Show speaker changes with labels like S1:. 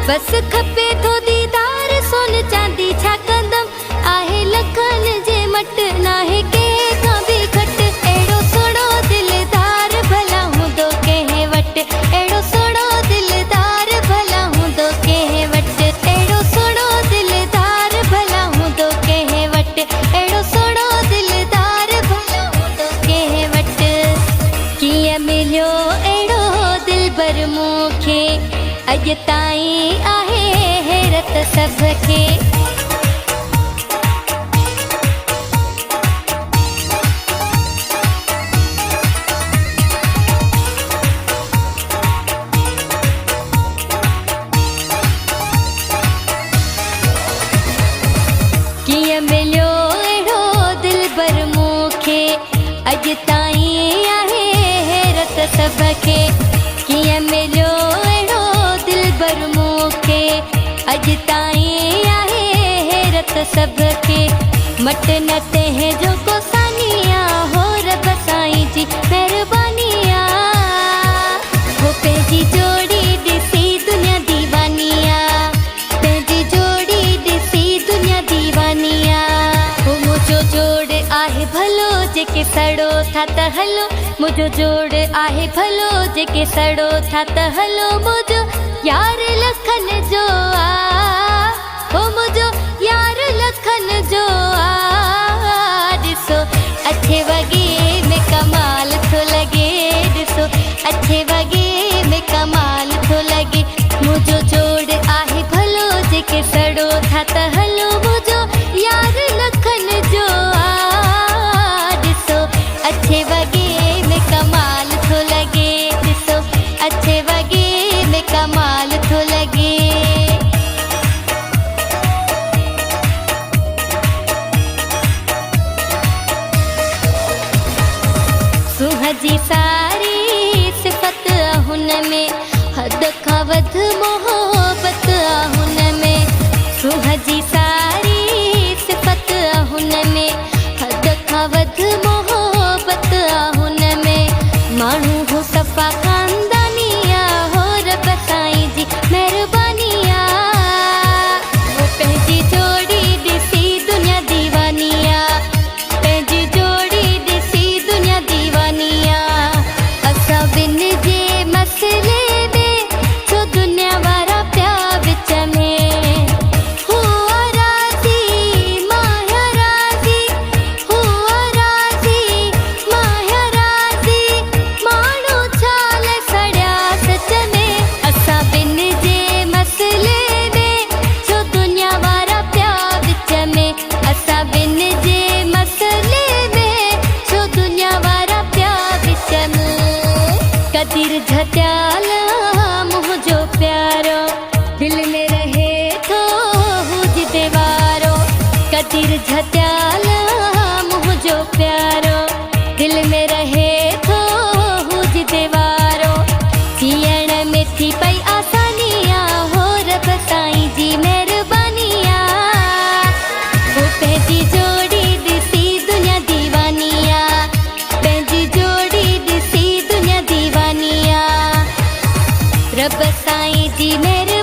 S1: बस खपे थो दीदार सोन चांदी छा कंदम आहे लखन जे मट नाहे के खां बि घट अहिड़ो सोड़ो दिलदार भला हूंदो कंहिं वटि अहिड़ो सोड़ो दिलदार भला हूंदो कंहिं वटि अहिड़ो सोड़ो दिलदार भला हूंदो कंहिं वटि अहिड़ो सोड़ो दिलदार भला हूंदो कंहिं वटि कीअं मिलियो अहिड़ो दिलबर मूंखे अॼु ताईं आहे हैरत सभ खे कीअं मिलियो अहिड़ो दिलबर मूंखे अॼु ताईं आहे हैरत सभ खे कीअं मिलियो अहिड़ो दिलबर मूंखे अॼु ताईं आहे हैरत सभ खे मट न तंहिंजो को सानिया हो रब साईं जी महिरबानी हो पंहिंजी जोड़ी ॾिसी दुनिया दीवानी पंहिंजी जोड़ी ॾिसी दुनिया दीवानी हो मुंहिंजो जोड़ आहे भलो जेके सड़ो था त हलो मुंहिंजो जोड़ आहे भलो जेके सड़ो था त हलो मुंहिंजो यार लखन जो हो मुंहिंजो यार लखन जो ॾिसो अठे वॻे में कमाल थो लॻे ॾिसो अठे वॻे में कमाल थो लॻे मुंहिंजो जोड़ आहे भलो जेके सड़ो था त हलो मुंहिंजो यार लखन जो ॾिसो अठे वॻे में कमाल थो लॻे ॾिसो अठे वॻे में कमाल थो लॻे सुह जी सारी सिफ़त हुन में हद खां वधि मोहबत हुन में सुह जी सारी सिफ़त हुन में हद खां वधि मोहबत हुन में माण्हू हो सफ़ा ख़ानदानी हो रब साईं जी महिरबानी हो पंहिंजी जोड़ी ॾिसी दुनिया दीवानी पंहिंजी जोड़ी ॾिसी दुनिया दीवानी असां ॿिन जे मसइले में छो दुनिया वारा पिया विच में हुआ राज़ी माया राज़ी हुआ राज़ी माया राज़ी माण्हू छाल सड़िया सच में असां ॿिन जे मसइले में छो दुनिया वारा पिया विच में असां ॿिन जे मसइले में छो दुनिया वारा पिया विच में कदीर झटियाल मुंहिंजो प्यारो दिल में रहे थो हुजदे वारो कदीर झटियाल मुंहिंजो प्यारो दिल में रहे थो हुजदे वारो जीअण में थी पई आसानी हो रब साईं जी महिरबानी हो पंहिंजी जोड़ी ॾिसी दुनिया दीवानी पंहिंजी जोड़ी ॾिसी दुनिया दीवानी रब साईं जी मेरे